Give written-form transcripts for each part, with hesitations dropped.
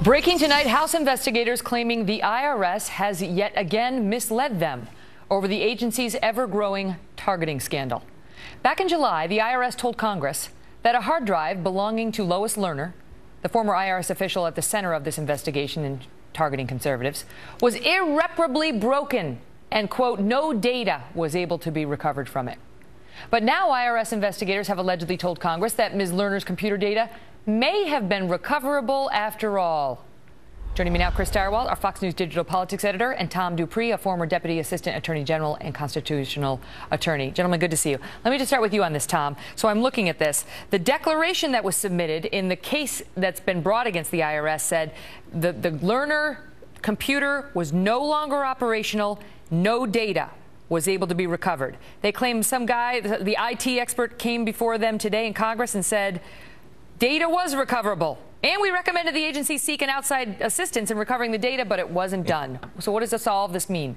Breaking tonight, House investigators claiming the IRS has yet again misled them over the agency's ever-growing targeting scandal. Back in July, the IRS told Congress that a hard drive belonging to Lois Lerner, the former IRS official at the center of this investigation in targeting conservatives, was irreparably broken and, quote, no data was able to be recovered from it. But now IRS investigators have allegedly told Congress that Ms. Lerner's computer data may have been recoverable after all. Joining me now, Chris Starwalt, our Fox News digital politics editor, and Tom Dupree, a former Deputy Assistant Attorney General and Constitutional Attorney. Gentlemen, good to see you. Let me just start with you on this, Tom. So I'm looking at this. The declaration that was submitted in the case that's been brought against the IRS said the Lerner computer was no longer operational, no data was able to be recovered. They claim some guy, the IT expert, came before them today in Congress and said data was recoverable. And we recommended the agency seek an outside assistance in recovering the data, but it wasn't done. So what does all of this mean?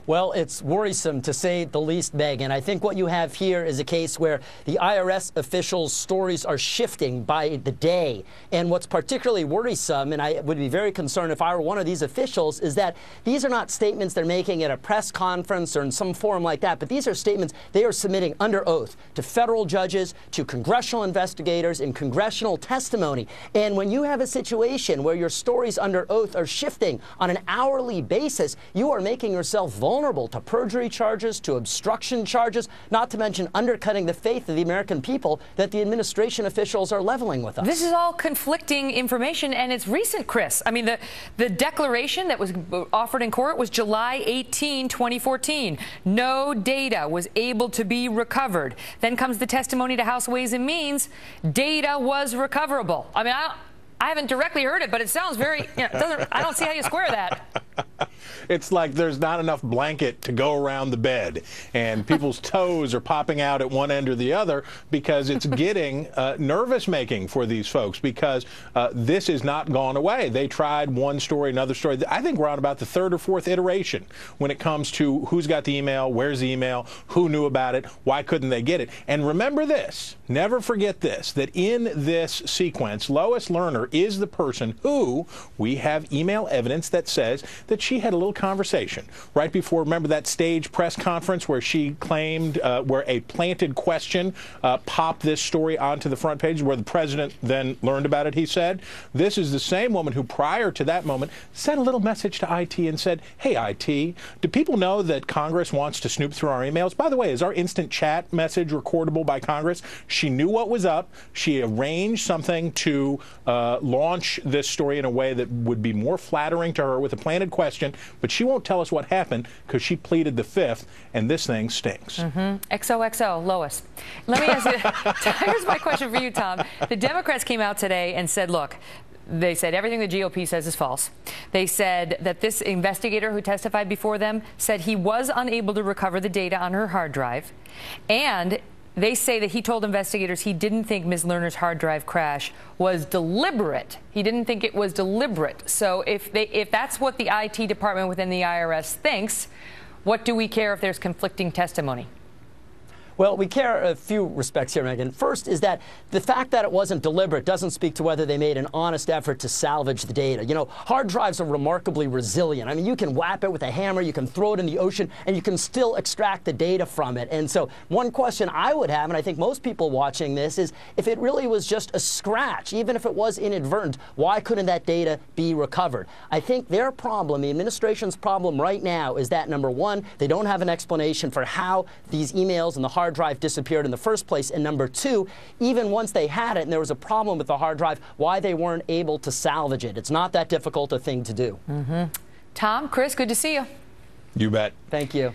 Well, it's worrisome, to say the least, Megan. I think what you have here is a case where the IRS officials' stories are shifting by the day. And what's particularly worrisome, and I would be very concerned if I were one of these officials, is that these are not statements they're making at a press conference or in some forum like that, but these are statements they are submitting under oath to federal judges, to congressional investigators, in congressional testimony. And when you have a situation where your stories under oath are shifting on an hourly basis, you are making yourself vulnerable to perjury charges, to obstruction charges, not to mention undercutting the faith of the American people that the administration officials are leveling with us. This is all conflicting information, and it's recent, Chris. I mean, the declaration that was offered in court was July 18, 2014. No data was able to be recovered. Then comes the testimony to House Ways and Means. Data was recoverable. I mean, I haven't directly heard it, but it sounds very, I don't see how you square that. It's like there's not enough blanket to go around the bed, and people's toes are popping out at one end or the other because it's getting nervous-making for these folks, because this has not gone away. They tried one story, another story. I think we're on about the third or fourth iteration when it comes to who's got the email, where's the email, who knew about it, why couldn't they get it. And remember this, never forget this, that in this sequence, Lois Lerner is the person who we have email evidence that says that she had a little conversation right before, remember that stage press conference where she claimed where a planted question popped this story onto the front page, where the president then learned about it, he said. This is the same woman who prior to that moment sent a little message to IT and said, hey, IT, do people know that Congress wants to snoop through our emails? By the way, is our instant chat message recordable by Congress? She knew what was up. She arranged something to launch this story in a way that would be more flattering to her with a planted question, but she won't tell us what happened because she pleaded the fifth, and this thing stinks. XOXO, Lois. Let me ask you, here's my question for you, Tom. The Democrats came out today and said, look, they said everything the GOP says is false. They said that this investigator who testified before them said he was unable to recover the data on her hard drive, and they say that he told investigators he didn't think Ms. Lerner's hard drive crash was deliberate. He didn't think it was deliberate. So if that's what the IT department within the IRS thinks, what do we care if there's conflicting testimony? Well, we care a few respects here, Megan. First is that the fact that it wasn't deliberate doesn't speak to whether they made an honest effort to salvage the data. You know, hard drives are remarkably resilient. I mean, you can whap it with a hammer, you can throw it in the ocean, and you can still extract the data from it. And so one question I would have, and I think most people watching this, is if it really was just a scratch, even if it was inadvertent, why couldn't that data be recovered? I think their problem, the administration's problem right now, is that, number one, they don't have an explanation for how these emails and the hard drive disappeared in the first place, and number two, even once they had it and there was a problem with the hard drive, why they weren't able to salvage it. It's not that difficult a thing to do. Tom, Chris, good to see you. You bet. Thank you.